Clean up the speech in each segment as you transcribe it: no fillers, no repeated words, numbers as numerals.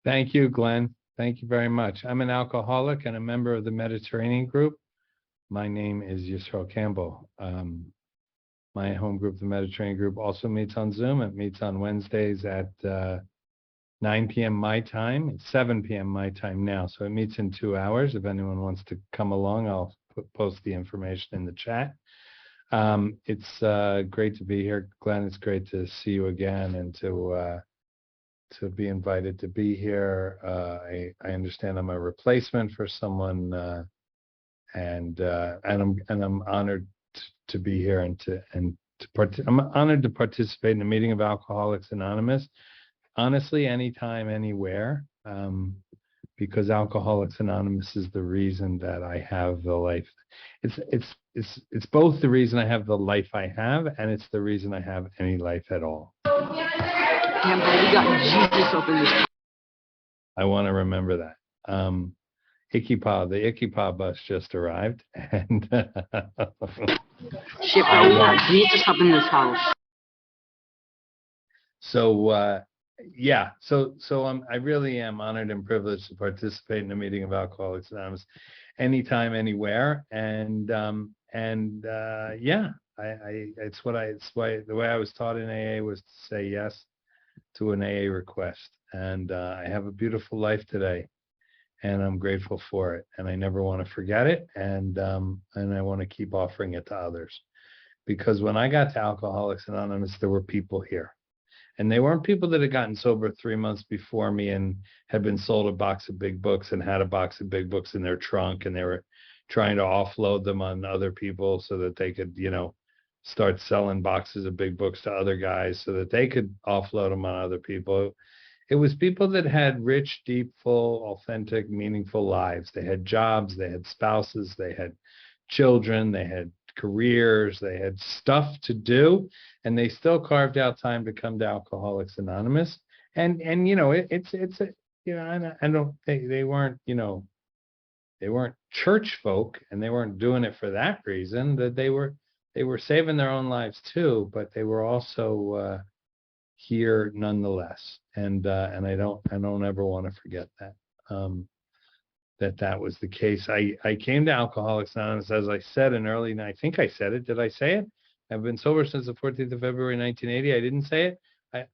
Thank you, Glenn. Thank you very much. I'm an alcoholic and a member of the Mediterranean group. My name is Yisrael Campbell. My home group, the Mediterranean group, also meets on Zoom. It meets on Wednesdays at 9 p.m. my time. It's 7 p.m. my time now. So it meets in 2 hours. If anyone wants to come along, I'll post the information in the chat. It's great to be here, Glenn. It's great to see you again and to be invited to be here. I understand I'm a replacement for someone, and I'm honored to be here I'm honored to participate in a meeting of Alcoholics Anonymous. Honestly, anytime, anywhere, because Alcoholics Anonymous is the reason that I have the life. It's both the reason I have the life I have, and it's the reason I have any life at all. We got Jesus up in this. I want to remember that. The Ikipa bus just arrived, and Shit, bro, we got Jesus up in this house. So yeah, so I really am honored and privileged to participate in a meeting of Alcoholics Anonymous, anytime, anywhere, and yeah, it's why the way I was taught in AA was to say yes to an AA request, and I have a beautiful life today, and I'm grateful for it, and I never want to forget it, and I want to keep offering it to others, because when I got to Alcoholics Anonymous, there were people here. And they weren't people that had gotten sober 3 months before me and had been sold a box of big books and had a box of big books in their trunk, and they were trying to offload them on other people so that they could, start selling boxes of big books to other guys so that they could offload them on other people. It was people that had rich, deep, full, authentic, meaningful lives. They had jobs, they had spouses, they had children, they had careers, they had stuff to do, and they still carved out time to come to Alcoholics Anonymous. And it's I don't think they weren't they weren't church folk, and they weren't doing it for that reason. That they were saving their own lives too, but they were also here nonetheless. And I don't ever want to forget that. That was the case. I came to Alcoholics Anonymous, as I said in early, and I think I said it. Did I say it? I've been sober since the 14th of February, 1980. I didn't say it.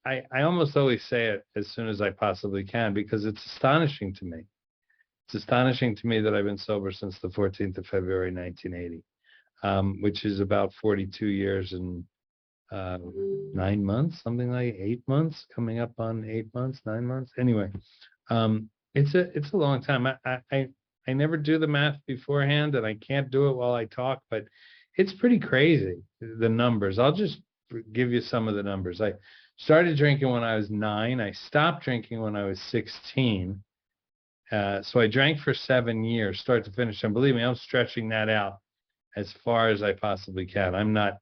I almost always say it as soon as I possibly can, because it's astonishing to me. It's astonishing to me that I've been sober since the 14th of February, 1980, which is about 42 years and 9 months, something like 8 months, coming up on 8 months, 9 months. Anyway, it's a long time. I never do the math beforehand, and I can't do it while I talk, but it's pretty crazy, the numbers. I'll just give you some of the numbers. I started drinking when I was 9. I stopped drinking when I was 16. So I drank for 7 years, start to finish. And believe me, I'm stretching that out as far as I possibly can. I'm not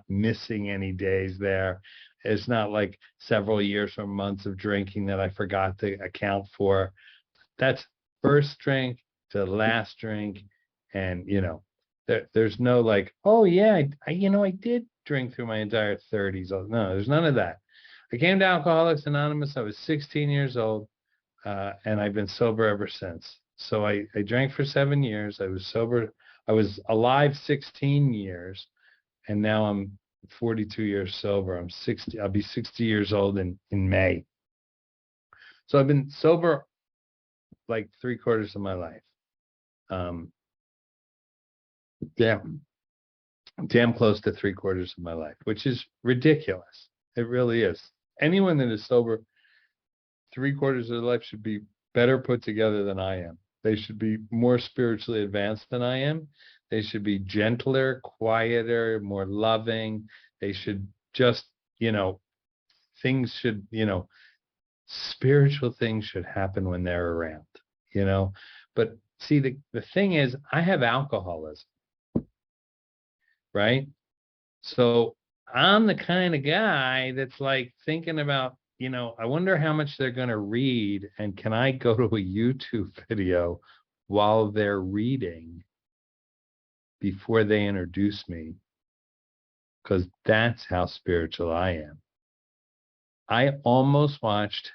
missing any days there. It's not like several years or months of drinking that I forgot to account for. That's first drink to last drink, and there's no like, oh yeah, I did drink through my entire 30s. No, there's none of that. I came to Alcoholics Anonymous. I was 16 years old, and I've been sober ever since. So I drank for 7 years. I was sober. I was alive 16 years, and now I'm 42 years sober. I'm 60. I'll be 60 years old in May. So I've been sober like 3/4 of my life. Damn close to 3/4 of my life, which is ridiculous. It really is. Anyone that is sober 3/4 of their life should be better put together than I am. They should be more spiritually advanced than I am. They should be gentler, quieter, more loving. They should just, things should, spiritual things should happen when they're around, But see, the thing is, I have alcoholism, right? So I'm the kind of guy that's like thinking about, I wonder how much they're going to read, and can I go to a YouTube video while they're reading before they introduce me? Because that's how spiritual I am. I almost watched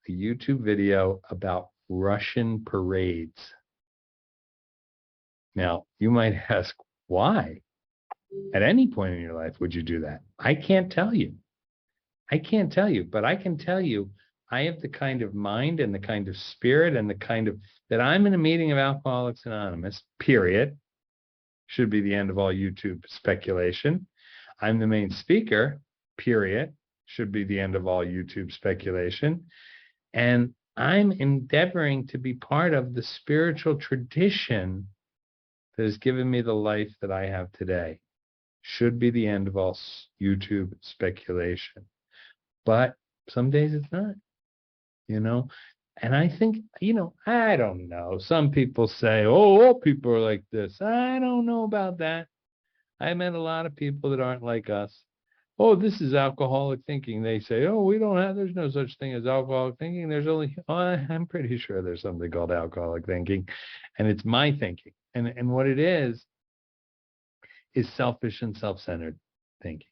a YouTube video about Russian parades. Now, you might ask, why? At any point in your life would you do that? I can't tell you. I can't tell you, but I can tell you I have the kind of mind and the kind of spirit and the kind of that I'm in a meeting of Alcoholics Anonymous, period. Should be the end of all YouTube speculation. I'm the main speaker, period. Should be the end of all YouTube speculation. And I'm endeavoring to be part of the spiritual tradition that has given me the life that I have today. Should be the end of all YouTube speculation. But some days it's not, And I think, I don't know. Some people say, oh, all people are like this. I don't know about that. I met a lot of people that aren't like us. Oh, this is alcoholic thinking. They say, oh, there's no such thing as alcoholic thinking. I'm pretty sure there's something called alcoholic thinking. And it's my thinking. And what it is selfish and self-centered thinking.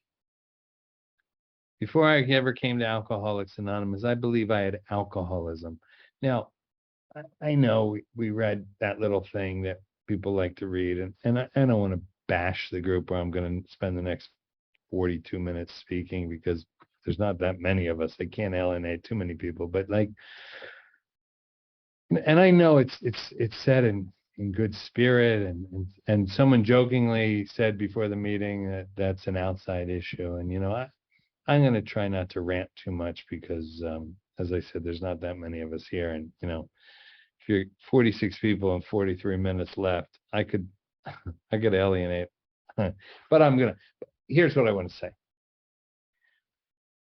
Before I ever came to Alcoholics Anonymous, I believe I had alcoholism. Now, I know we read that little thing that people like to read, and I don't want to bash the group where I'm going to spend the next 42 minutes speaking, because there's not that many of us. I can't alienate too many people, but and I know it's said in good spirit, and someone jokingly said before the meeting that that's an outside issue, and I'm going to try not to rant too much because, as I said, there's not that many of us here. And, if you're 46 people and 43 minutes left, I could alienate. But here's what I want to say.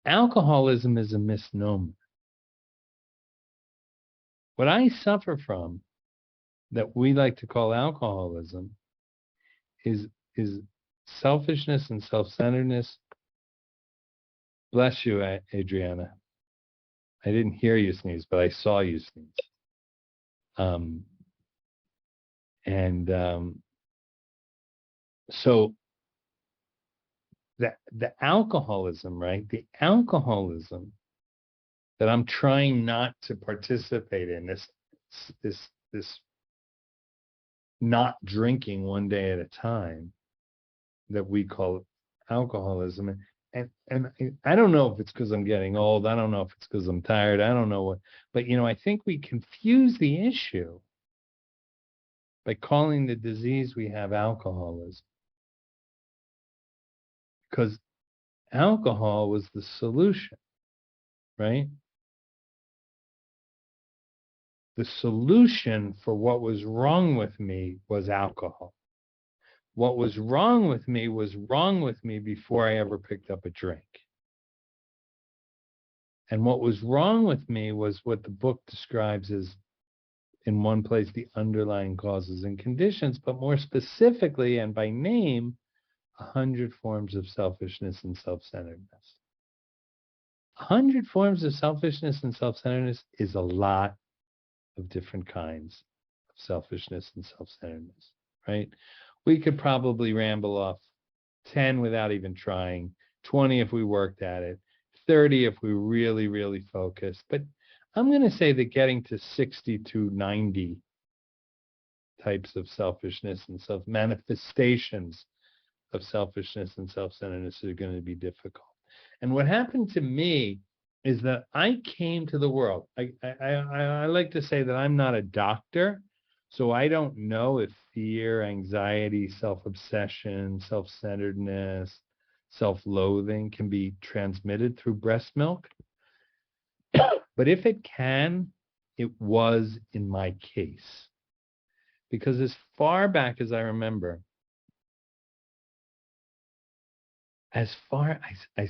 Alcoholism is a misnomer. What I suffer from that we like to call alcoholism is selfishness and self-centeredness. Bless you, Adriana. I didn't hear you sneeze, but I saw you sneeze. So the alcoholism, right? The alcoholism that I'm trying not to participate in, this not drinking one day at a time that we call alcoholism. And I don't know if it's because I'm getting old. I don't know if it's because I'm tired. I don't know what, but I think we confuse the issue by calling the disease we have alcoholism. Because alcohol was the solution, right? The solution for what was wrong with me was alcohol. What was wrong with me was wrong with me before I ever picked up a drink. And what was wrong with me was what the book describes as, in one place, the underlying causes and conditions, but more specifically and by name, 100 forms of selfishness and self-centeredness. 100 forms of selfishness and self-centeredness is a lot of different kinds of selfishness and self-centeredness, right? We could probably ramble off 10 without even trying, 20 if we worked at it, 30 if we really, really focused. But I'm going to say that getting to 60 to 90 types of selfishness and manifestations of selfishness and self-centeredness are going to be difficult. And what happened to me is that I came to the world. I like to say that I'm not a doctor, so I don't know if fear, anxiety, self-obsession, self-centeredness, self-loathing can be transmitted through breast milk. But if it can, it was in my case. Because as far back as I remember, I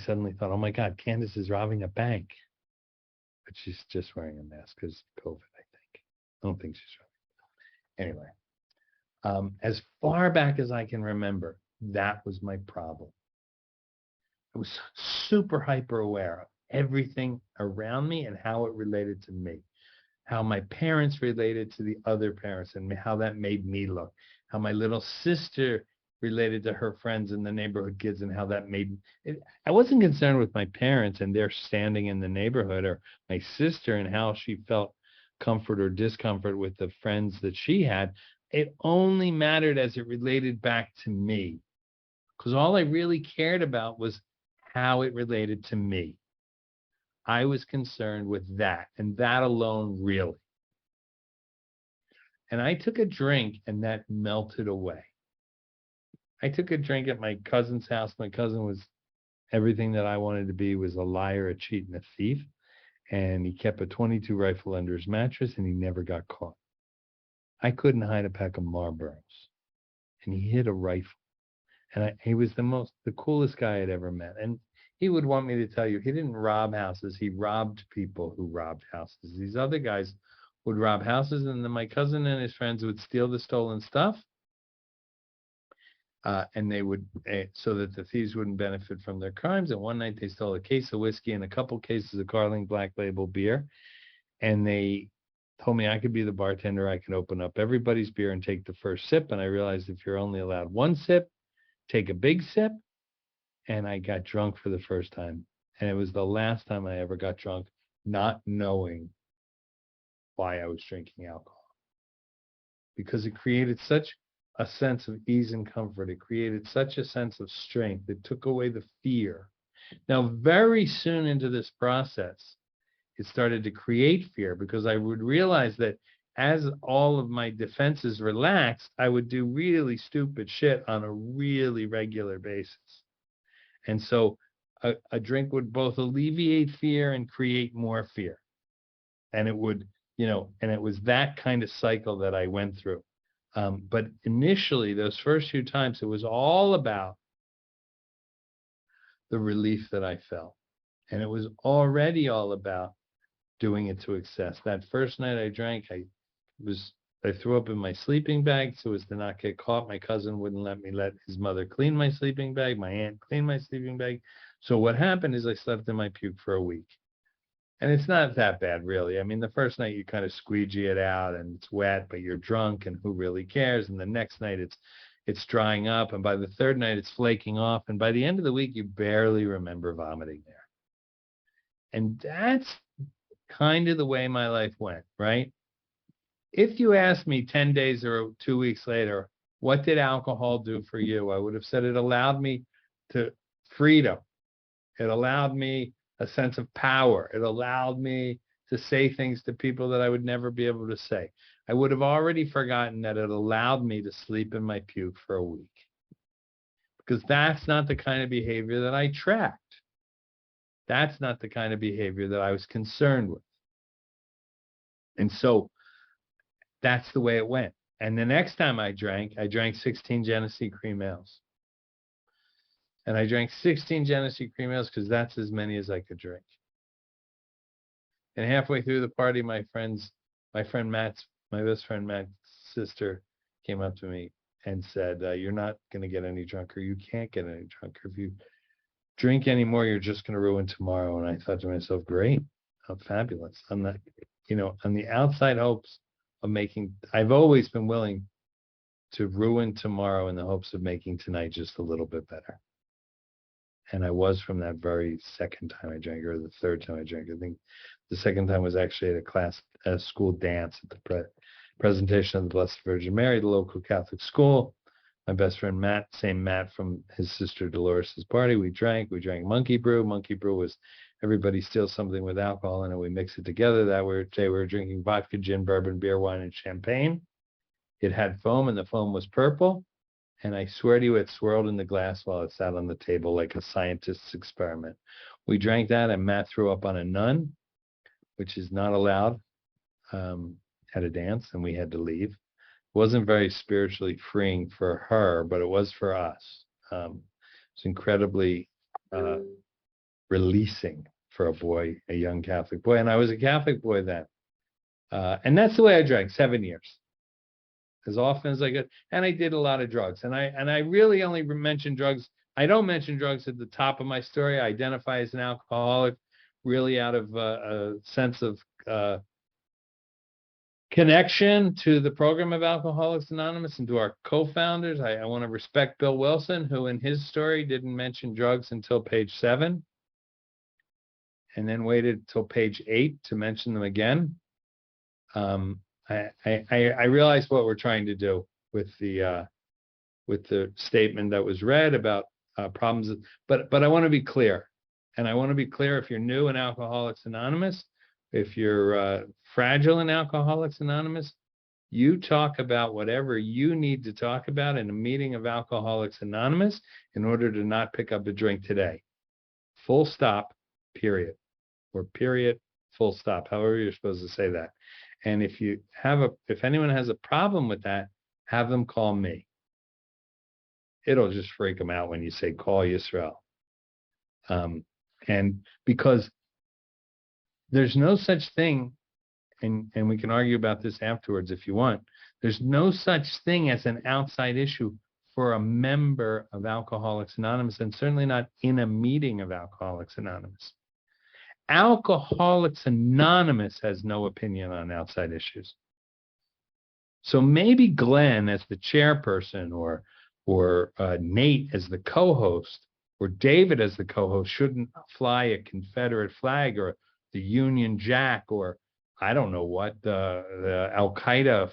suddenly thought, oh my God, Candace is robbing a bank. But she's just wearing a mask because of COVID, I think. I don't think she's robbing. Anyway, as far back as I can remember, that was my problem. I was super hyper aware of everything around me and how it related to me, how my parents related to the other parents and how that made me look, how my little sister related to her friends and the neighborhood kids and how that made it. I wasn't concerned with my parents and their standing in the neighborhood, or my sister and how she felt comfort or discomfort with the friends that she had. It only mattered as it related back to me, because all I really cared about was how it related to me. I was concerned with that and that alone, really. And I took a drink and that melted away. I took a drink at my cousin's house. My cousin was everything that I wanted to be, was a liar, a cheat, and a thief. And he kept a .22 rifle under his mattress and he never got caught. I couldn't hide a pack of Marlboros. And he hid a rifle. And he was the coolest guy I'd ever met. And he would want me to tell you, he didn't rob houses. He robbed people who robbed houses. These other guys would rob houses, and then my cousin and his friends would steal the stolen stuff. And they would, so that the thieves wouldn't benefit from their crimes. And one night they stole a case of whiskey and a couple cases of Carling Black Label beer. And they told me I could be the bartender. I could open up everybody's beer and take the first sip. And I realized if you're only allowed one sip, take a big sip. And I got drunk for the first time. And it was the last time I ever got drunk, not knowing why I was drinking alcohol. Because it created such a sense of ease and comfort. It created such a sense of strength. It took away the fear. Now, very soon into this process, it started to create fear, because I would realize that as all of my defenses relaxed, I would do really stupid shit on a really regular basis. And so a drink would both alleviate fear and create more fear. And it would, and it was that kind of cycle that I went through. But initially, those first few times, it was all about the relief that I felt. And it was already all about doing it to excess. That first night I drank, I threw up in my sleeping bag so as to not get caught. My cousin wouldn't let his mother clean my sleeping bag. My aunt cleaned my sleeping bag. So what happened is I slept in my puke for a week. And it's not that bad, really. I mean, the first night you kind of squeegee it out and it's wet, but you're drunk and who really cares? And the next night it's drying up. And by the third night, it's flaking off. And by the end of the week, you barely remember vomiting there. And that's kind of the way my life went, right? If you asked me 10 days or 2 weeks later, what did alcohol do for you? I would have said it allowed me to freedom. It allowed me a sense of power. It allowed me to say things to people that I would never be able to say. I would have already forgotten that it allowed me to sleep in my puke for a week, because that's not the kind of behavior that I tracked. That's not the kind of behavior that I was concerned with. And so that's the way it went. And the next time I drank 16 Genesee cream ales. And I drank 16 Genesee cream ales because that's as many as I could drink. And halfway through the party, my best friend Matt's sister came up to me and said, you're not going to get any drunker. You can't get any drunker. If you drink anymore, you're just going to ruin tomorrow. And I thought to myself, great, how fabulous. I'm not, on the outside hopes of I've always been willing to ruin tomorrow in the hopes of making tonight just a little bit better. And I was from that very second time I drank, or the third time I drank. I think the second time was actually at a school dance at the presentation of the Blessed Virgin Mary, the local Catholic school. My best friend Matt, same Matt from his sister Dolores' party, we drank Monkey Brew. Monkey Brew was everybody steals something with alcohol in it. We mix it together. That day we were drinking vodka, gin, bourbon, beer, wine, and champagne. It had foam, and the foam was purple. And I swear to you, it swirled in the glass while it sat on the table like a scientist's experiment. We drank that, and Matt threw up on a nun, which is not allowed at a dance, and we had to leave. It wasn't very spiritually freeing for her, but it was for us. It's incredibly releasing for a young Catholic boy. And I was a Catholic boy then. And that's the way I drank 7 years. As often as I could, and I did a lot of drugs. And I really only mention drugs. I don't mention drugs at the top of my story. I identify as an alcoholic, really out of a sense of connection to the program of Alcoholics Anonymous and to our co-founders. I want to respect Bill Wilson, who in his story didn't mention drugs until page 7, and then waited till page 8 to mention them again. I realize what we're trying to do with the statement that was read about problems, but I want to be clear, and I want to be clear. If you're new in Alcoholics Anonymous, if you're fragile in Alcoholics Anonymous, you talk about whatever you need to talk about in a meeting of Alcoholics Anonymous in order to not pick up a drink today. Full stop, period. Or period, full stop, however you're supposed to say that. And if anyone has a problem with that, have them call me. It'll just freak them out when you say call Yisrael. And because there's no such thing, and we can argue about this afterwards if you want, there's no such thing as an outside issue for a member of Alcoholics Anonymous, and certainly not in a meeting of Alcoholics Anonymous. Alcoholics Anonymous has no opinion on outside issues. So maybe Glenn as the chairperson or Nate as the co-host or David as the co-host shouldn't fly a Confederate flag or the Union Jack or I don't know what, the Al-Qaeda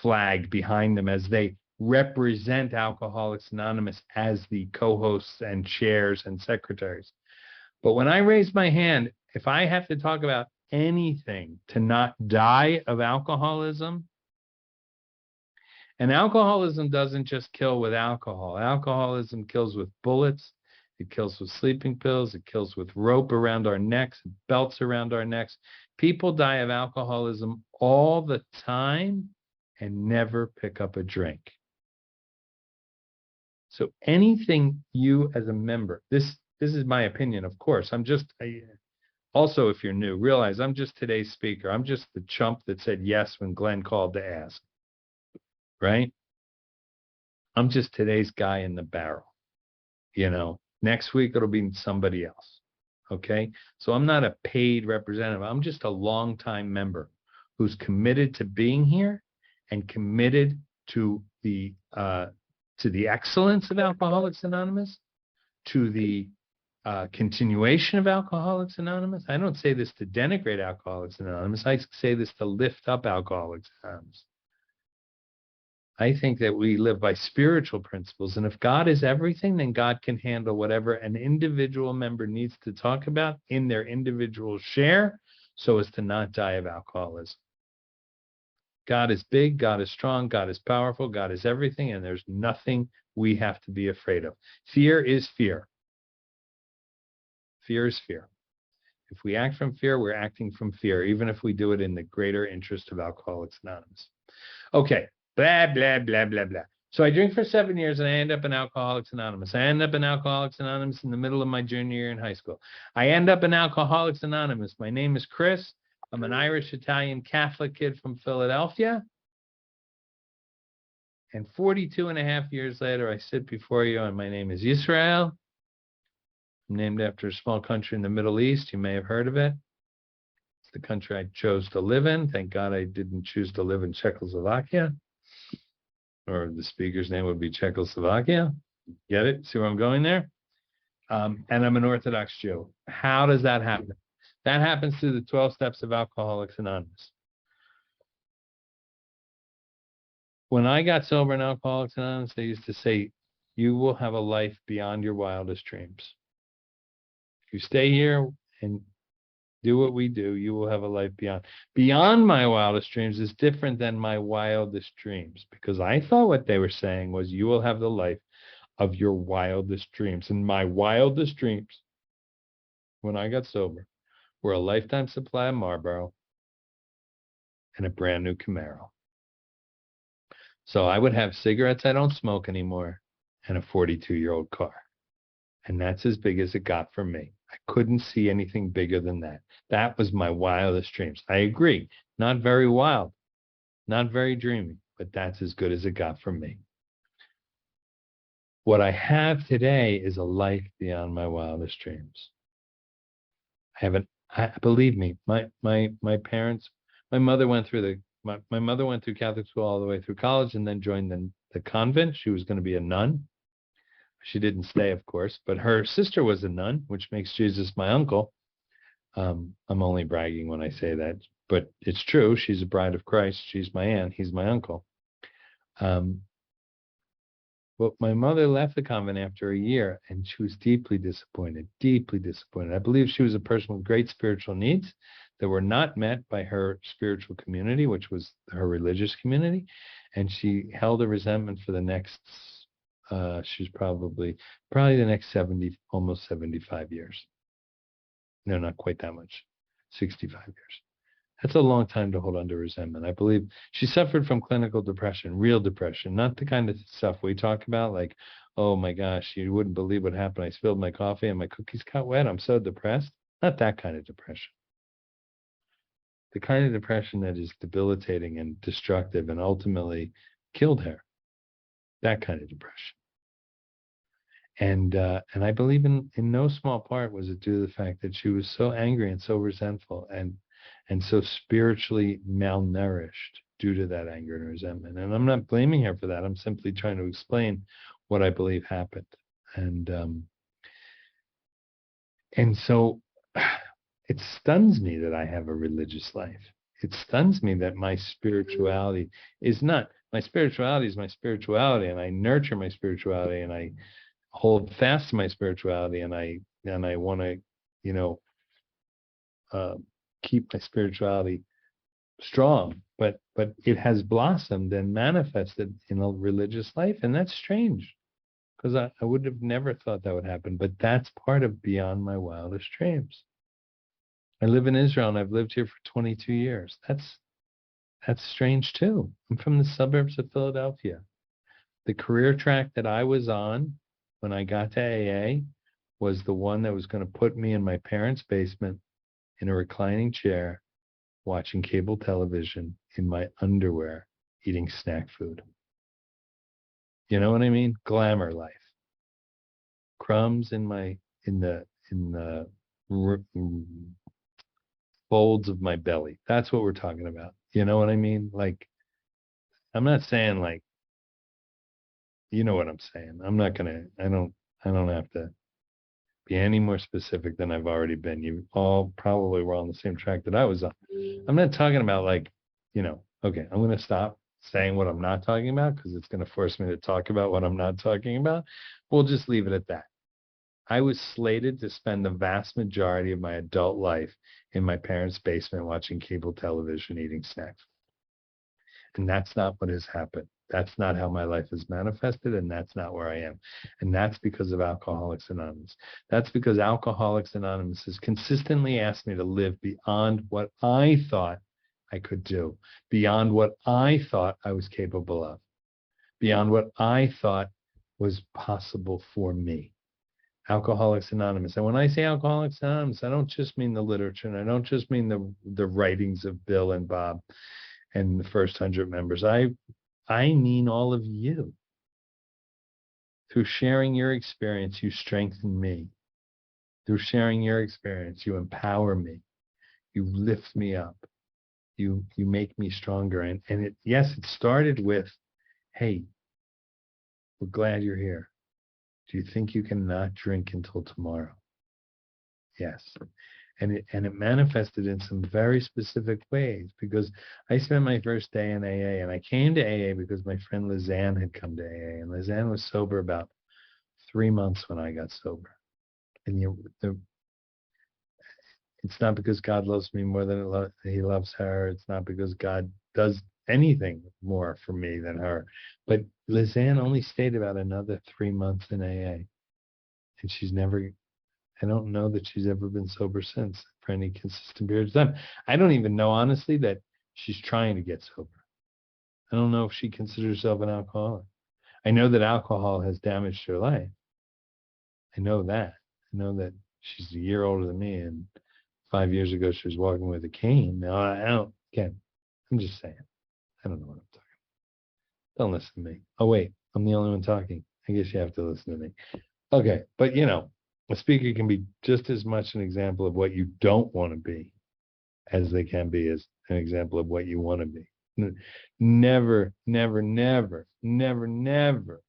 flag behind them as they represent Alcoholics Anonymous as the co-hosts and chairs and secretaries. But when I raise my hand, if I have to talk about anything to not die of alcoholism, and alcoholism doesn't just kill with alcohol. Alcoholism kills with bullets. It kills with sleeping pills. It kills with rope around our necks, belts around our necks. People die of alcoholism all the time and never pick up a drink. So anything you as a member, this is my opinion, of course. Also, if you're new, realize I'm just today's speaker. I'm just the chump that said yes when Glenn called to ask, right? I'm just today's guy in the barrel. Next week it'll be somebody else, okay? So I'm not a paid representative. I'm just a longtime member who's committed to being here and committed to the excellence of Alcoholics Anonymous, to the continuation of Alcoholics Anonymous. I don't say this to denigrate Alcoholics Anonymous. I say this to lift up Alcoholics Anonymous. I think that we live by spiritual principles, and if God is everything, then God can handle whatever an individual member needs to talk about in their individual share so as to not die of alcoholism. God is big, God is strong, God is powerful, God is everything, and there's nothing we have to be afraid of. Fear is fear. Fear is fear. If we act from fear, we're acting from fear, even if we do it in the greater interest of Alcoholics Anonymous. Okay, blah, blah, blah, blah, blah. So I drink for 7 years and I end up in Alcoholics Anonymous. I end up in Alcoholics Anonymous in the middle of my junior year in high school. I end up in Alcoholics Anonymous. My name is Chris. I'm an Irish Italian Catholic kid from Philadelphia. And 42 and a half years later, I sit before you and my name is Yisrael. I'm named after a small country in the Middle East. You may have heard of it. It's the country I chose to live in. Thank God I didn't choose to live in Czechoslovakia. Or the speaker's name would be Czechoslovakia. Get it? See where I'm going there? And I'm an Orthodox Jew. How does that happen? That happens through the 12 steps of Alcoholics Anonymous. When I got sober in Alcoholics Anonymous, they used to say, you will have a life beyond your wildest dreams. If you stay here and do what we do, you will have a life beyond. Beyond my wildest dreams is different than my wildest dreams, because I thought what they were saying was you will have the life of your wildest dreams. And my wildest dreams, when I got sober, were a lifetime supply of Marlboro and a brand new Camaro. So I would have cigarettes I don't smoke anymore and a 42-year-old car. And that's as big as it got for me. I couldn't see anything bigger than that. That was my wildest dreams. I agree. Not very wild, not very dreamy, but that's as good as it got for me. What I have today is a life beyond my wildest dreams. Believe me, my parents My mother went through my mother went through Catholic school all the way through college and then joined the convent. She was going to be a nun. She didn't stay, of course, but her sister was a nun, which makes Jesus my uncle. I'm only bragging when I say that, but it's true. She's a bride of Christ. She's my aunt. He's my uncle. But my mother left the convent after a year, and she was deeply disappointed, deeply disappointed. I believe she was a person with great spiritual needs that were not met by her spiritual community, which was her religious community. And she held a resentment for the next, she's probably the next 70, almost 75 years. No, not quite that much, 65 years. That's a long time to hold under resentment. I believe she suffered from clinical depression, real depression, not the kind of stuff we talk about, like, oh my gosh, you wouldn't believe what happened. I spilled my coffee and my cookies got wet. I'm so depressed. Not that kind of depression. The kind of depression that is debilitating and destructive and ultimately killed her. That kind of depression. And I believe in no small part was it due to the fact that she was so angry and so resentful and so spiritually malnourished due to that anger and resentment. And I'm not blaming her for that. I'm simply trying to explain what I believe happened. And so it stuns me that I have a religious life. It stuns me that my spirituality is not. My spirituality is my spirituality, and I nurture my spirituality, and I hold fast to my spirituality, and I want to, keep my spirituality strong, but it has blossomed and manifested in a religious life, and that's strange because I would have never thought that would happen, but that's part of beyond my wildest dreams. I live in Israel and I've lived here for 22 years. That's strange too. I'm from the suburbs of Philadelphia. The career track that I was on when I got to AA was the one that was going to put me in my parents' basement in a reclining chair, watching cable television in my underwear, eating snack food. You know what I mean? Glamour life. Crumbs in the folds of my belly. That's what we're talking about. You know what I mean? Like, I'm not saying like, you know what I'm saying. I don't have to be any more specific than I've already been. You all probably were on the same track that I was on. I'm not talking about like, okay, I'm going to stop saying what I'm not talking about because it's going to force me to talk about what I'm not talking about. We'll just leave it at that. I was slated to spend the vast majority of my adult life in my parents' basement watching cable television, eating snacks. And that's not what has happened. That's not how my life is manifested, and that's not where I am. And that's because of Alcoholics Anonymous. That's because Alcoholics Anonymous has consistently asked me to live beyond what I thought I could do, beyond what I thought I was capable of, beyond what I thought was possible for me. Alcoholics Anonymous. And when I say Alcoholics Anonymous, I don't just mean the literature, and I don't just mean the writings of Bill and Bob and the first 100 members. I mean all of you. Through sharing your experience, you strengthen me. Through sharing your experience, you empower me. You lift me up. You make me stronger. And it started with, hey, we're glad you're here. Do you think you can not drink until tomorrow? Yes. And it manifested in some very specific ways, because I spent my first day in AA, and I came to AA because my friend Lizanne had come to AA, and Lizanne was sober about 3 months when I got sober. And it's not because God loves me more than he loves her. It's not because God does anything more for me than her. But Lizanne only stayed about another 3 months in AA. And I don't know that she's ever been sober since for any consistent period of time. I don't even know, honestly, that she's trying to get sober. I don't know if she considers herself an alcoholic. I know that alcohol has damaged her life. I know that. I know that she's a year older than me, and 5 years ago she was walking with a cane. Now, I'm just saying. I don't know what I'm talking about. Don't listen to me. Oh, wait, I'm the only one talking. I guess you have to listen to me. Okay, but a speaker can be just as much an example of what you don't want to be as they can be as an example of what you want to be. Never, never, never, never, never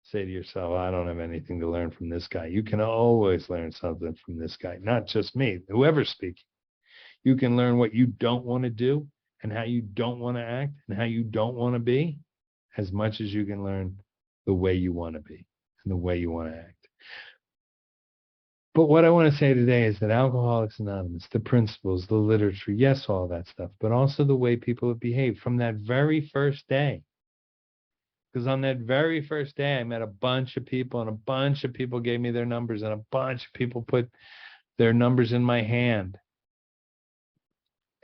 say to yourself, I don't have anything to learn from this guy. You can always learn something from this guy, not just me, whoever's speaking. You can learn what you don't want to do and how you don't want to act and how you don't want to be, as much as you can learn the way you want to be and the way you want to act. But what I want to say today is that Alcoholics Anonymous, the principles, the literature, yes, all that stuff, but also the way people have behaved from that very first day. Because on that very first day, I met a bunch of people, and a bunch of people gave me their numbers, and a bunch of people put their numbers in my hand.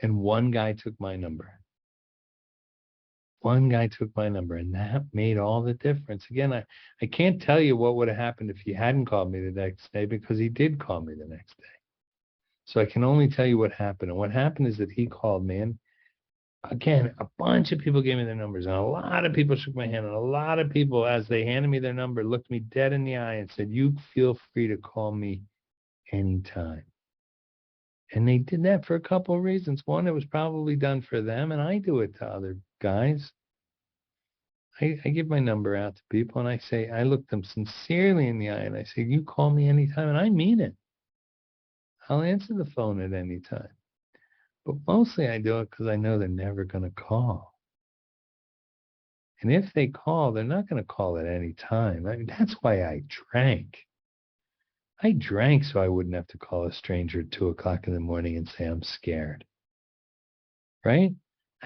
And one guy took my number. One guy took my number, and that made all the difference. Again, I can't tell you what would have happened if he hadn't called me the next day, because he did call me the next day. So I can only tell you what happened. And what happened is that he called me, and again, a bunch of people gave me their numbers, and a lot of people shook my hand, and a lot of people, as they handed me their number, looked me dead in the eye and said, you feel free to call me anytime. And they did that for a couple of reasons. One, it was probably done for them, and I do it to other guys. I give my number out to people, and I say, I look them sincerely in the eye, and I say, you call me anytime, and I mean it. I'll answer the phone at any time. But mostly I do it because I know they're never going to call. And if they call, they're not going to call at any time. I mean, that's why I drank. I drank so I wouldn't have to call a stranger at 2 o'clock in the morning and say, I'm scared. Right?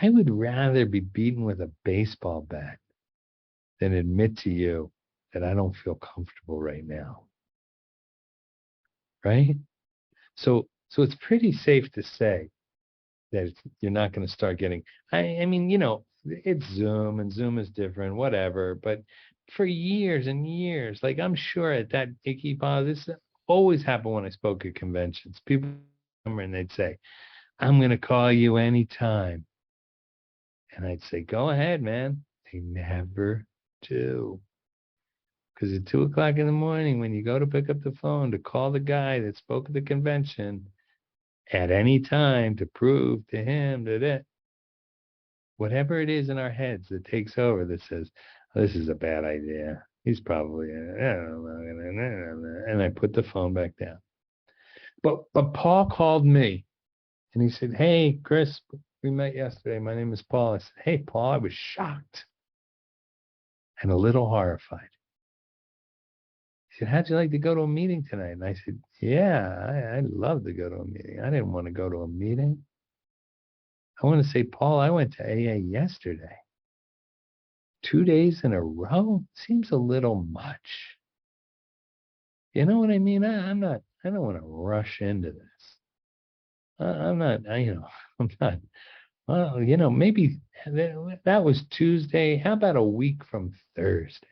I would rather be beaten with a baseball bat than admit to you that I don't feel comfortable right now. Right? So it's pretty safe to say that you're not going to start getting, I mean, it's Zoom, and Zoom is different, whatever. But for years and years, like, I'm sure at that icky pause, this always happened when I spoke at conventions. People come and they'd say, I'm going to call you anytime. And I'd say, go ahead, man. They never do. Because at 2 o'clock in the morning, when you go to pick up the phone to call the guy that spoke at the convention at any time to prove to him that whatever it is in our heads that takes over that says, oh, this is a bad idea. He's probably, and I put the phone back down. But Paul called me and he said, hey, Chris, we met yesterday. My name is Paul. I said, hey, Paul, I was shocked and a little horrified. He said, how'd you like to go to a meeting tonight? And I said, yeah, I'd love to go to a meeting. I didn't want to go to a meeting. I want to say, Paul, I went to AA yesterday. 2 days in a row seems a little much. You know what I mean? I don't want to rush into this. I'm not, well, maybe that was Tuesday. How about a week from Thursday?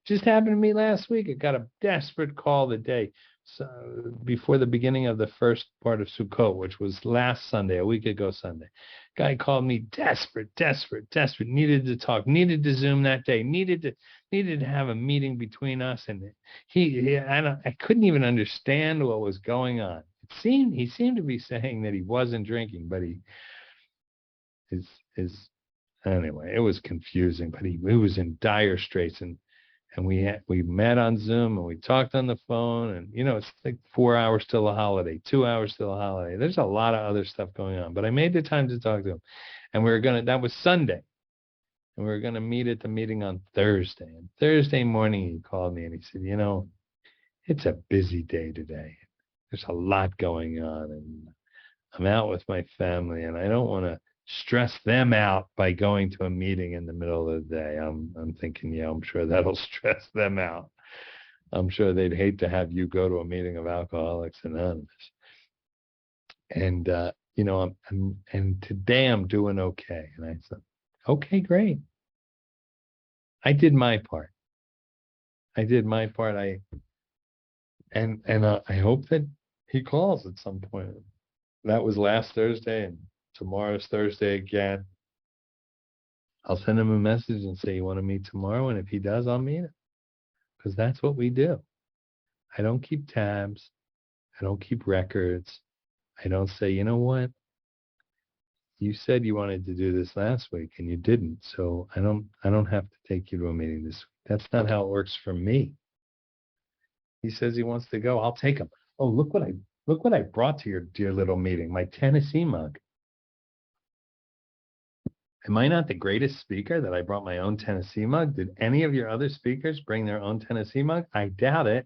Just happened to me last week. I got a desperate call the day before the beginning of the first part of Sukkot, which was last Sunday, a week ago Sunday. Guy called me desperate, needed to talk, needed to Zoom that day, needed to have a meeting between us. And I couldn't even understand what was going on. He seemed to be saying that he wasn't drinking, but anyway, it was confusing, but he was in dire straits. And we met on Zoom and we talked on the phone, and it's like 4 hours till a holiday, 2 hours till a holiday. There's a lot of other stuff going on, but I made the time to talk to him. And that was Sunday, and we were gonna meet at the meeting on Thursday. And Thursday morning he called me and he said, it's a busy day today. There's a lot going on, and I'm out with my family, and I don't want to stress them out by going to a meeting in the middle of the day. I'm thinking, I'm sure that'll stress them out. I'm sure they'd hate to have you go to a meeting of Alcoholics Anonymous. And and today I'm doing okay. And I said, okay, great. I did my part. I hope that he calls at some point. That was last Thursday, and tomorrow's Thursday again. I'll send him a message and say, you want to meet tomorrow? And if he does, I'll meet him. Because that's what we do. I don't keep tabs. I don't keep records. I don't say, you know what? You said you wanted to do this last week and you didn't. So I don't have to take you to a meeting this week. That's not how it works for me. He says he wants to go. I'll take him. Oh, look what I brought to your dear little meeting. My Tennessee mug. Am I not the greatest speaker that I brought my own Tennessee mug? Did any of your other speakers bring their own Tennessee mug? I doubt it.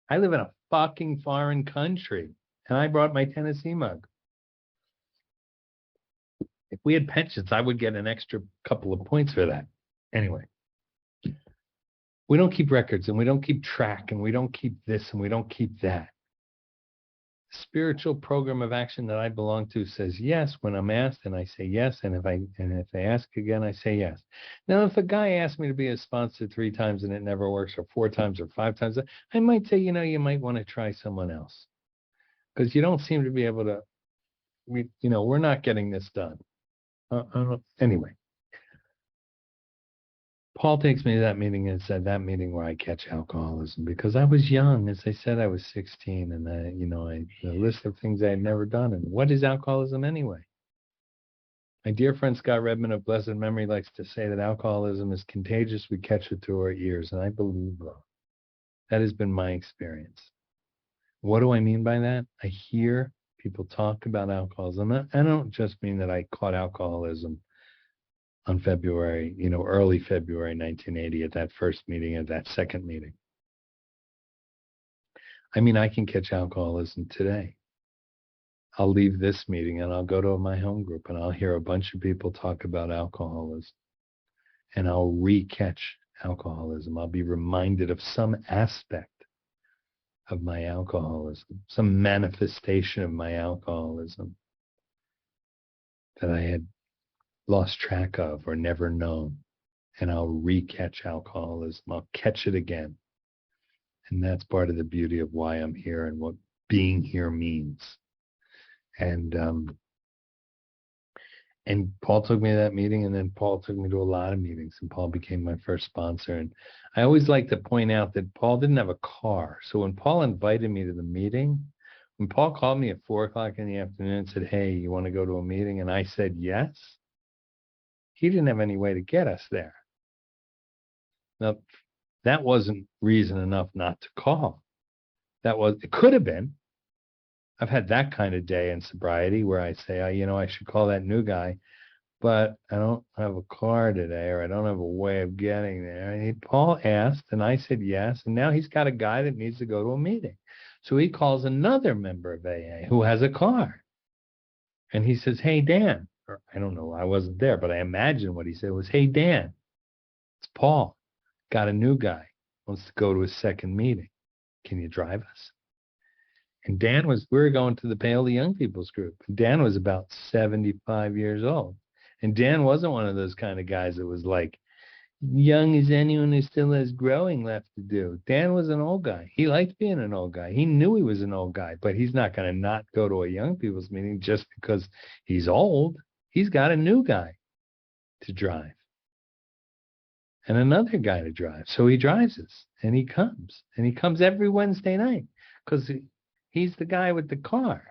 I live in a fucking foreign country and I brought my Tennessee mug. If we had pensions, I would get an extra couple of points for that. Anyway, we don't keep records and we don't keep track and we don't keep this and we don't keep that. The spiritual program of action that I belong to says yes when I'm asked, and I say yes. And if they ask again, I say yes. Now, if a guy asks me to be a sponsor 3 times and it never works, or 4 times or 5 times, I might say, you might want to try someone else because you don't seem to be able to. We're not getting this done. Anyway, Paul takes me to that meeting and said that meeting where I catch alcoholism because I was young. As I said, I was 16 and the list of things I had never done. And what is alcoholism anyway? My dear friend Scott Redmond of blessed memory likes to say that alcoholism is contagious. We catch it through our ears. And I believe that has been my experience. What do I mean by that? I hear people talk about alcoholism. I don't just mean that I caught alcoholism on February, early February 1980 at that first meeting, at that second meeting. I mean, I can catch alcoholism today. I'll leave this meeting and I'll go to my home group and I'll hear a bunch of people talk about alcoholism and I'll re-catch alcoholism. I'll be reminded of some aspect of my alcoholism, some manifestation of my alcoholism that I had lost track of or never known, and I'll re-catch alcoholism. I'll catch it again. And that's part of the beauty of why I'm here and what being here means. And Paul took me to that meeting, and then Paul took me to a lot of meetings, and Paul became my first sponsor. And I always like to point out that Paul didn't have a car. So when Paul invited me to the meeting, when Paul called me at 4:00 in the afternoon and said, hey, you want to go to a meeting? And I said, yes. He didn't have any way to get us there. Now, that wasn't reason enough not to call. It could have been. I've had that kind of day in sobriety where I say, I should call that new guy, but I don't have a car today, or I don't have a way of getting there. And Paul asked, and I said yes, and now he's got a guy that needs to go to a meeting. So he calls another member of AA who has a car. And he says, hey, Dan, or I don't know, I wasn't there, but I imagine what he said was, hey, Dan, it's Paul, got a new guy, wants to go to his second meeting. Can you drive us? And we were going to the Paoli Young People's Group. Dan was about 75 years old. And Dan wasn't one of those kind of guys that was like, young as anyone who still has growing left to do. Dan was an old guy. He liked being an old guy. He knew he was an old guy, but he's not going to not go to a young people's meeting just because he's old. He's got a new guy to drive and another guy to drive. So he drives us, and he comes every Wednesday night because he's the guy with the car.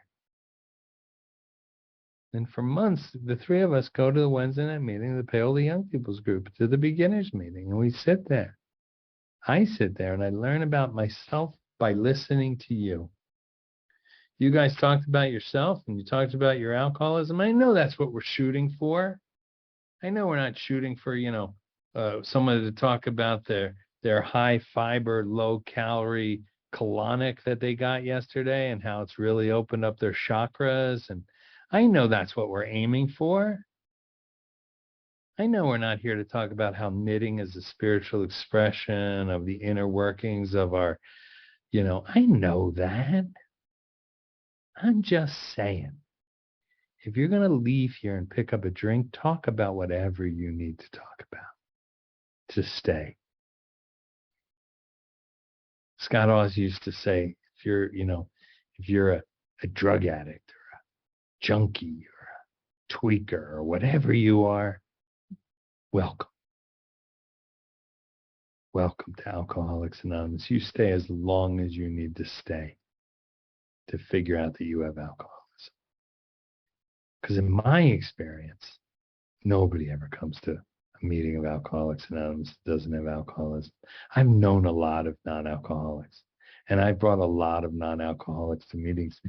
And for months, the 3 of us go to the Wednesday night meeting, the Paoli Young People's Group, to the beginners meeting, and we sit there. I sit there and I learn about myself by listening to you. You guys talked about yourself and you talked about your alcoholism. I know that's what we're shooting for. I know we're not shooting for, someone to talk about their high fiber, low calorie colonic that they got yesterday and how it's really opened up their chakras. And I know that's what we're aiming for. I know we're not here to talk about how knitting is a spiritual expression of the inner workings of our, I know that. I'm just saying, if you're going to leave here and pick up a drink, talk about whatever you need to talk about to stay. Scott Oz used to say, if you're a drug addict or a junkie or a tweaker or whatever you are, welcome. Welcome to Alcoholics Anonymous. You stay as long as you need to stay to figure out that you have alcoholism. Because in my experience, nobody ever comes to a meeting of Alcoholics Anonymous that doesn't have alcoholism. I've known a lot of non-alcoholics, and I brought a lot of non-alcoholics to meetings,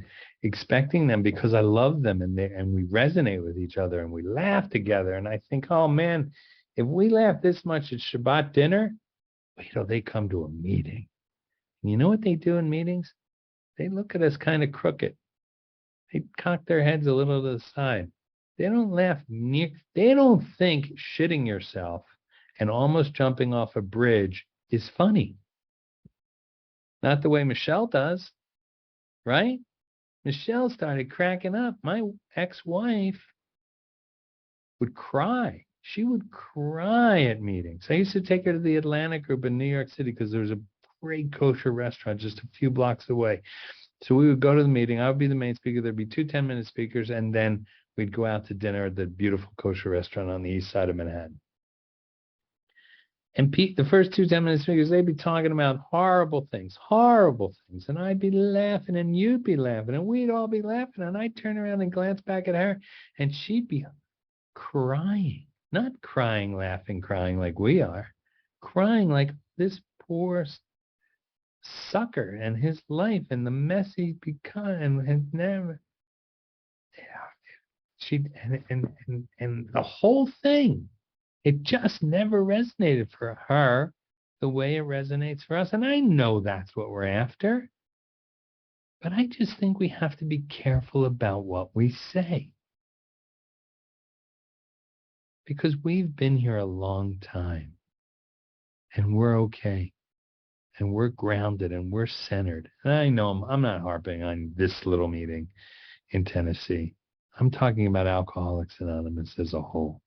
expecting them because I love them, and we resonate with each other, and we laugh together. And I think, oh man, if we laugh this much at Shabbat dinner, they come to a meeting. And you know what they do in meetings? They look at us kind of crooked. They cock their heads a little to the side. They don't laugh they don't think shitting yourself and almost jumping off a bridge is funny. Not the way Michelle does, right? Michelle started cracking up. My ex-wife would cry. She would cry at meetings. I used to take her to the Atlantic Group in New York City because there was a great kosher restaurant just a few blocks away. So we would go to the meeting. I would be the main speaker. There'd be 2 10-minute speakers, and then we'd go out to dinner at the beautiful kosher restaurant on the east side of Manhattan. And the first 2 10-minute speakers, they'd be talking about horrible things. And I'd be laughing, and you'd be laughing, and we'd all be laughing. And I'd turn around and glance back at her, and she'd be crying. Not crying, laughing, crying like we are. Crying like this poor sucker and his life and the mess he's become and never. And the whole thing, it just never resonated for her the way it resonates for us. And I know that's what we're after. But I just think we have to be careful about what we say. Because we've been here a long time. And we're okay. And we're grounded and we're centered. And I know I'm not harping on this little meeting in Tennessee. I'm talking about Alcoholics Anonymous as a whole.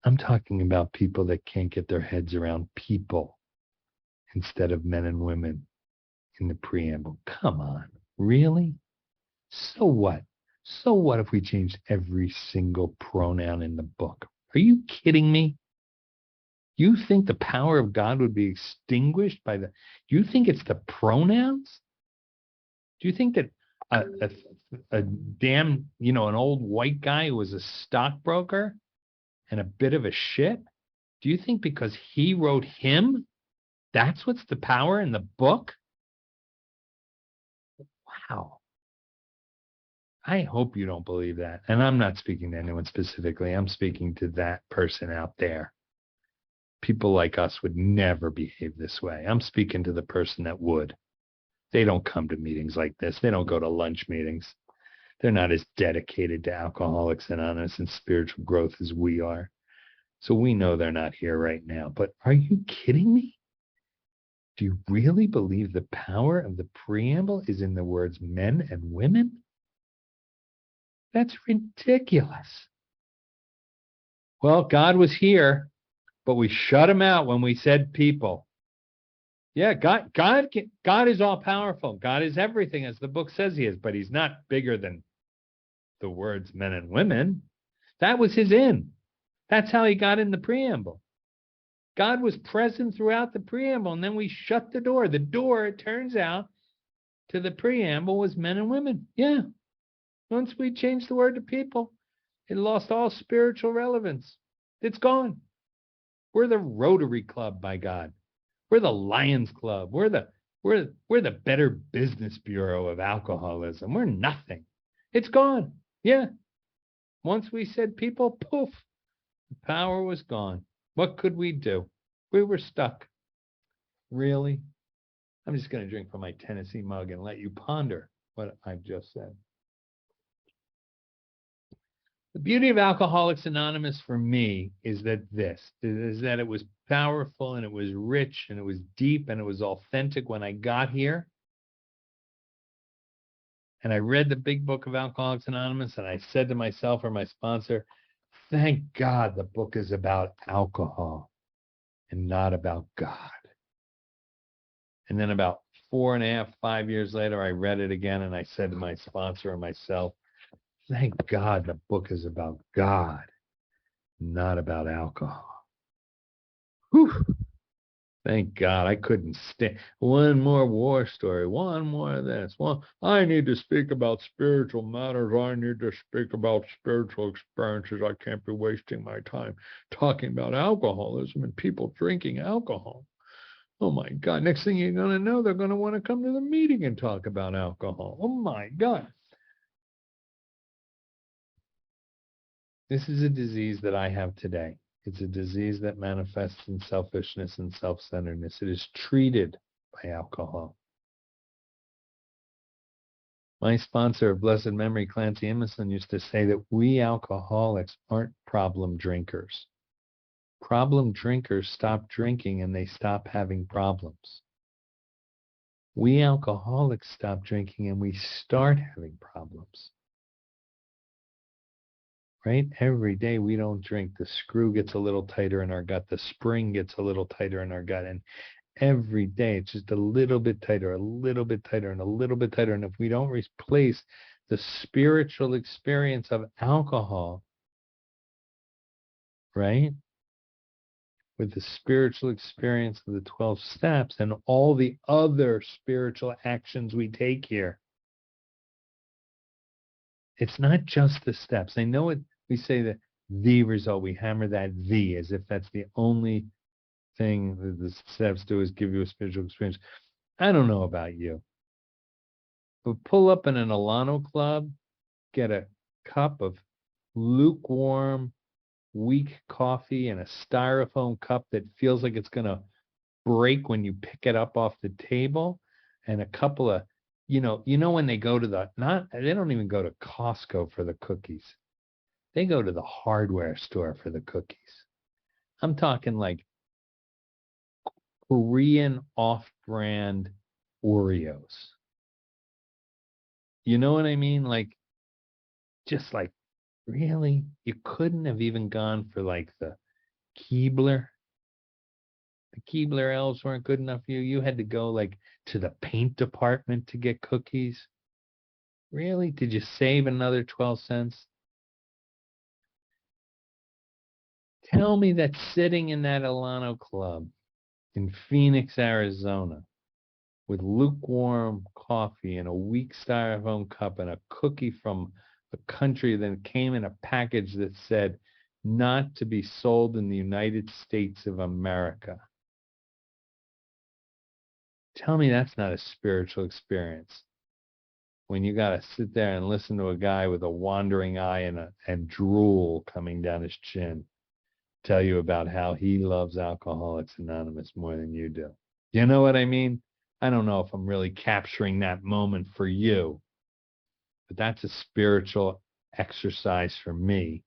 I'm talking about people that can't get their heads around people instead of men and women in the preamble. Come on, really? So what? So what if we changed every single pronoun in the book? Are you kidding me? You think the power of God would be extinguished by do you think it's the pronouns? Do you think that a damn, an old white guy who was a stockbroker and a bit of a shit, do you think because he wrote him, that's what's the power in the book? Wow. I hope you don't believe that. And I'm not speaking to anyone specifically. I'm speaking to that person out there. People like us would never behave this way. I'm speaking to the person that would. They don't come to meetings like this. They don't go to lunch meetings. They're not as dedicated to Alcoholics Anonymous and spiritual growth as we are. So we know they're not here right now. But are you kidding me? Do you really believe the power of the preamble is in the words men and women? That's ridiculous. Well, God was here, but we shut him out when we said people. Yeah, God is all powerful. God is everything, as the book says he is, but he's not bigger than the words men and women. That was his in. That's how he got in the preamble. God was present throughout the preamble, and then we shut the door. The door, it turns out, to the preamble was men and women. Yeah. Once we changed the word to people, it lost all spiritual relevance. It's gone. We're the Rotary Club, by God. We're the Lions Club. We're the Better Business Bureau of alcoholism. We're nothing. It's gone. Yeah. Once we said people, poof, the power was gone. What could we do? We were stuck. Really? I'm just going to drink from my Tennessee mug and let you ponder what I've just said. The beauty of Alcoholics Anonymous for me is that it was powerful and it was rich and it was deep and it was authentic when I got here. And I read the big book of Alcoholics Anonymous and I said to myself or my sponsor, thank God the book is about alcohol and not about God. And then about 4.5, 5 years later, I read it again and I said to my sponsor or myself, thank God the book is about God, not about alcohol. Whew. Thank God I couldn't stand one more war story, one more of this. Well, I need to speak about spiritual matters. I need to speak about spiritual experiences. I can't be wasting my time talking about alcoholism and people drinking alcohol. Oh my God. Next thing you're going to know, they're going to want to come to the meeting and talk about alcohol. Oh my God. This is a disease that I have today. It's a disease that manifests in selfishness and self-centeredness. It is treated by alcohol. My sponsor of blessed memory, Clancy Emerson, used to say that we alcoholics aren't problem drinkers. Problem drinkers stop drinking and they stop having problems. We alcoholics stop drinking and we start having problems. Right? Every day we don't drink, the screw gets a little tighter in our gut, the spring gets a little tighter in our gut, and every day it's just a little bit tighter, a little bit tighter, and a little bit tighter. And if we don't replace the spiritual experience of alcohol, right, with the spiritual experience of the 12 steps and all the other spiritual actions we take here, it's not just the steps. I know it. We say that the result, we hammer that the as if that's the only thing that the steps do is give you a spiritual experience. I don't know about you, but pull up in an Alano club, get a cup of lukewarm, weak coffee in a styrofoam cup that feels like it's going to break when you pick it up off the table, and a couple of, when they go to they don't even go to Costco for the cookies. They go to the hardware store for the cookies. I'm talking like Korean off-brand Oreos. You know what I mean? Like, just like, really? You couldn't have even gone for like the Keebler? The Keebler elves weren't good enough for you. You had to go like to the paint department to get cookies. Really? Did you save another 12 cents? Tell me that sitting in that Alano club in Phoenix, Arizona, with lukewarm coffee and a weak styrofoam cup and a cookie from a country that came in a package that said not to be sold in the United States of America. Tell me that's not a spiritual experience when you got to sit there and listen to a guy with a wandering eye and drool coming down his chin tell you about how he loves Alcoholics Anonymous more than you do. You know what I mean? I don't know if I'm really capturing that moment for you, but that's a spiritual exercise for me.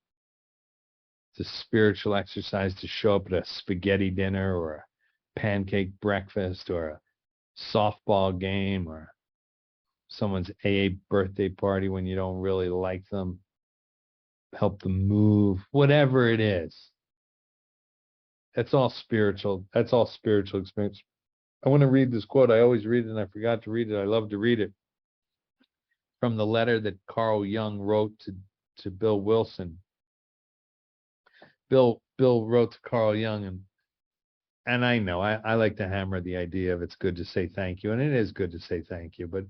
It's a spiritual exercise to show up at a spaghetti dinner or a pancake breakfast or a softball game or someone's AA birthday party when you don't really like them, help them move, whatever it is. That's all spiritual. That's all spiritual experience. I want to read this quote. I always read it and I forgot to read it. I love to read it. From the letter that Carl Jung wrote to Bill Wilson. Bill wrote to Carl Jung, and I know I like to hammer the idea of it's good to say thank you, and it is good to say thank you, but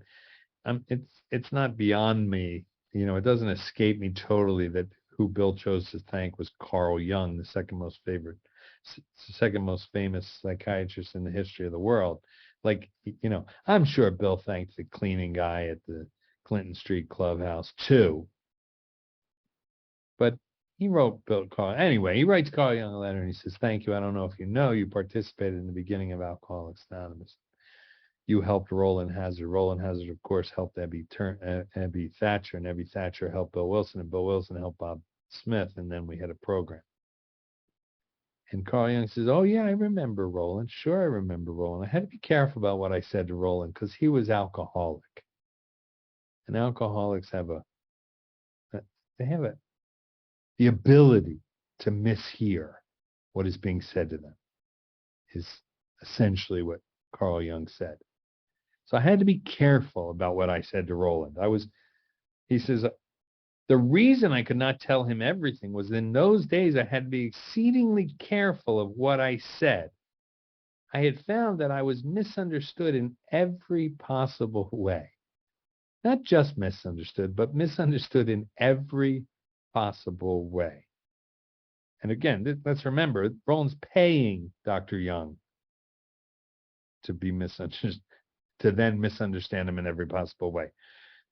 it's not beyond me. It doesn't escape me totally that who Bill chose to thank was Carl Jung, the second most famous psychiatrist in the history of the world. Like, I'm sure Bill thanked the cleaning guy at the Clinton Street Clubhouse too. But he wrote Carl. Anyway, he writes Carl Jung a letter and he says, "Thank you. I don't know if you know, you participated in the beginning of Alcoholics Anonymous. You helped Roland Hazard. Roland Hazard, of course, helped Abby Thatcher, and Abby Thatcher helped Bill Wilson, and Bill Wilson helped Bob Smith, and then we had a program." And Carl Jung says, "Oh, yeah, I remember Roland. Sure, I remember Roland. I had to be careful about what I said to Roland because he was alcoholic. And alcoholics have the ability to mishear what is being said to them," is essentially what Carl Jung said. So I had to be careful about what I said to Roland. He says, the reason I could not tell him everything was in those days I had to be exceedingly careful of what I said I had found that I was misunderstood in every possible way. Not just misunderstood, but misunderstood in every possible way. And again, let's remember, Roland's paying Dr. Young to be misunderstood, to then misunderstand him in every possible way.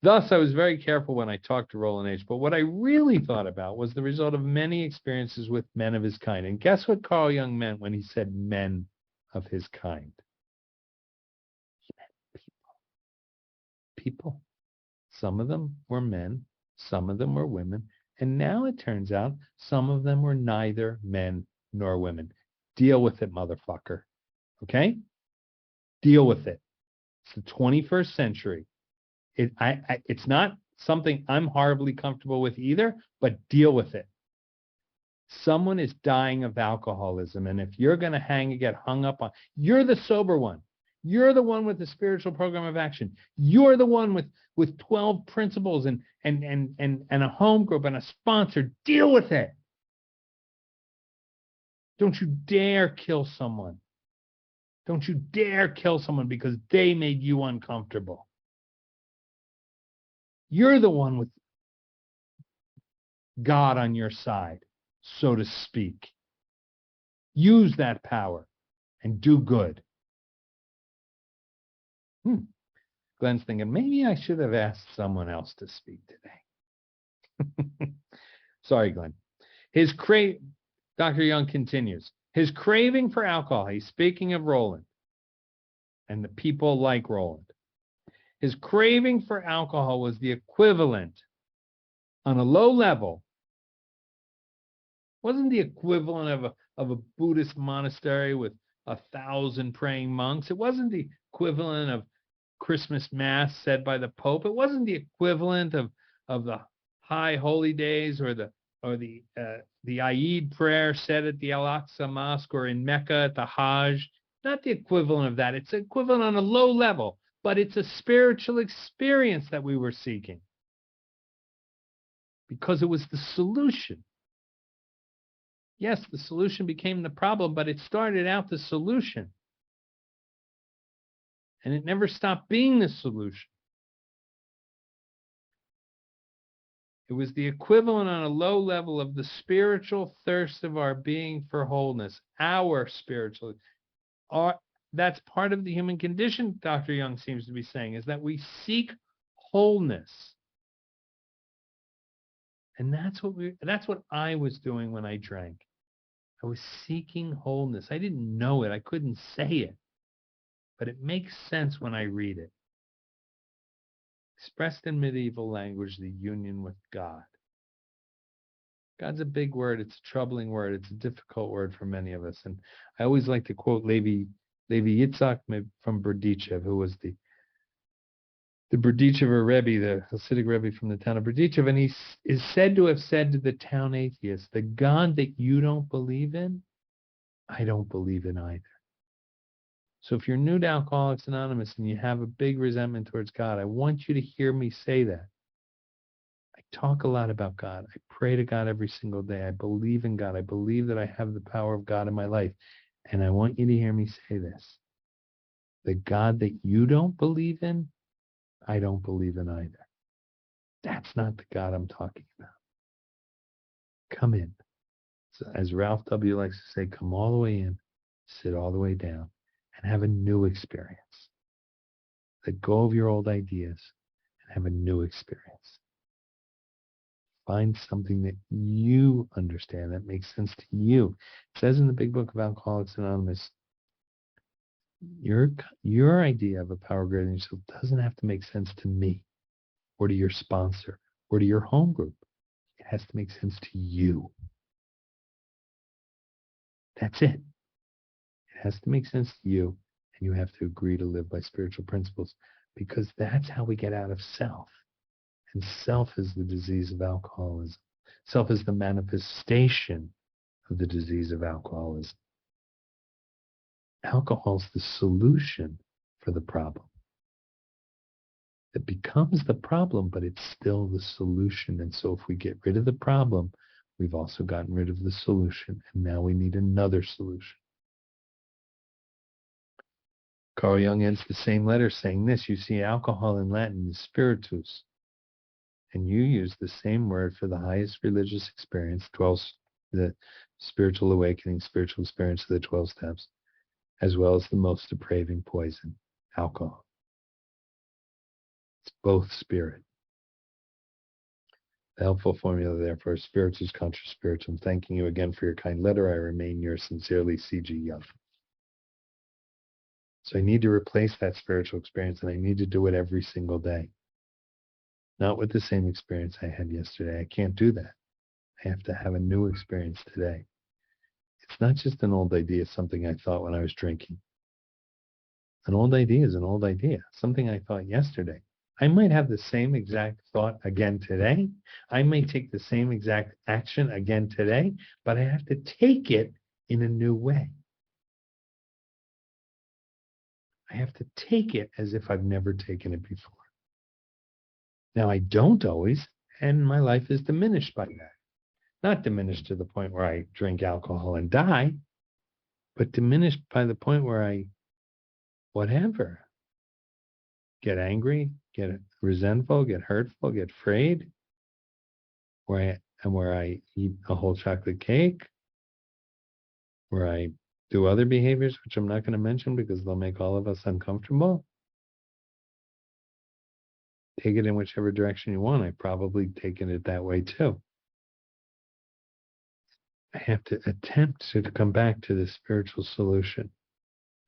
Thus, I was very careful when I talked to Roland H. But what I really thought about was the result of many experiences with men of his kind. And guess what Carl Jung meant when he said men of his kind? He meant people. Some of them were men, some of them were women, and now it turns out some of them were neither men nor women. Deal with it, motherfucker. Okay? Deal with it. It's the 21st century. It's not something I'm horribly comfortable with either, but deal with it. Someone is dying of alcoholism, and if you're going to get hung up on, you're the sober one. You're the one with the spiritual program of action. You're the one with 12 principles and a home group and a sponsor. Deal with it. Don't you dare kill someone. Don't you dare kill someone because they made you uncomfortable. You're the one with God on your side, so to speak. Use that power and do good. Glenn's thinking, maybe I should have asked someone else to speak today. Sorry, Glenn. Dr. Young continues, his craving for alcohol, he's speaking of Roland and the people like Roland. His craving for alcohol was the equivalent on a low level, wasn't the equivalent of a Buddhist monastery with 1,000 praying monks. It wasn't the equivalent of Christmas Mass said by the Pope. It wasn't the equivalent of the high holy days or the Eid prayer said at the Al-Aqsa Mosque or in Mecca at the Hajj. Not the equivalent of that. It's equivalent on a low level, but it's a spiritual experience that we were seeking because it was the solution. Yes, the solution became the problem, but it started out the solution. And it never stopped being the solution. It was the equivalent on a low level of the spiritual thirst of our being for wholeness, our spiritual. That's part of the human condition, Dr. Young seems to be saying, is that we seek wholeness. And that's what I was doing when I drank. I was seeking wholeness. I didn't know it. I couldn't say it. But it makes sense when I read it. Expressed in medieval language, the union with God. God's a big word. It's a troubling word. It's a difficult word for many of us. And I always like to quote Levi Yitzhak from Berdichev, who was the Berdichever Rebbe, the Hasidic Rebbe from the town of Berdichev. And he is said to have said to the town atheists, the God that you don't believe in, I don't believe in either. So if you're new to Alcoholics Anonymous and you have a big resentment towards God, I want you to hear me say that. I talk a lot about God. I pray to God every single day. I believe in God. I believe that I have the power of God in my life. And I want you to hear me say this. The God that you don't believe in, I don't believe in either. That's not the God I'm talking about. Come in. So as Ralph W. likes to say, come all the way in, sit all the way down, and have a new experience. Let go of your old ideas and have a new experience. Find something that you understand that makes sense to you. It says in the big book of Alcoholics Anonymous, your idea of a power greater than yourself doesn't have to make sense to me or to your sponsor or to your home group. It has to make sense to you. That's it. It has to make sense to you, and you have to agree to live by spiritual principles, because that's how we get out of self. And self is the disease of alcoholism. Self is the manifestation of the disease of alcoholism. Alcohol is the solution for the problem. It becomes the problem, but it's still the solution. And so if we get rid of the problem, we've also gotten rid of the solution. And now we need another solution. Carl Jung ends the same letter saying this: you see, alcohol in Latin is spiritus, and you use the same word for the highest religious experience, the spiritual awakening, spiritual experience of the 12 steps, as well as the most depraving poison, alcohol. It's both spirit. The helpful formula, therefore, spiritus contra spiritum. Thanking you again for your kind letter. I remain yours sincerely, C.G. Young. So I need to replace that spiritual experience, and I need to do it every single day. Not with the same experience I had yesterday. I can't do that. I have to have a new experience today. It's not just an old idea, something I thought when I was drinking. An old idea is an old idea, something I thought yesterday. I might have the same exact thought again today. I may take the same exact action again today, but I have to take it in a new way. I have to take it as if I've never taken it before. Now, I don't always, and my life is diminished by that. Not diminished to the point where I drink alcohol and die, but diminished by the point where I, whatever, get angry, get resentful, get hurtful, get afraid, where I eat a whole chocolate cake, where I do other behaviors, which I'm not going to mention because they'll make all of us uncomfortable. Take it in whichever direction you want. I've probably taken it that way too. I have to attempt to come back to the spiritual solution.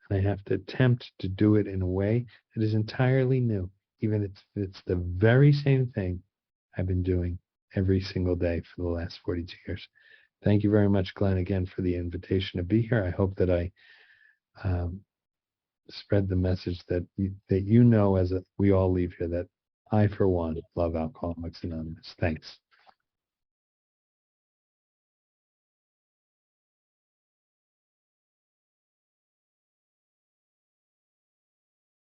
And I have to attempt to do it in a way that is entirely new, even if it's the very same thing I've been doing every single day for the last 42 years. Thank you very much, Glenn, again for the invitation to be here. I hope that I spread the message that you know, as we all leave here, that I, for one, love Alcoholics Anonymous. Thanks.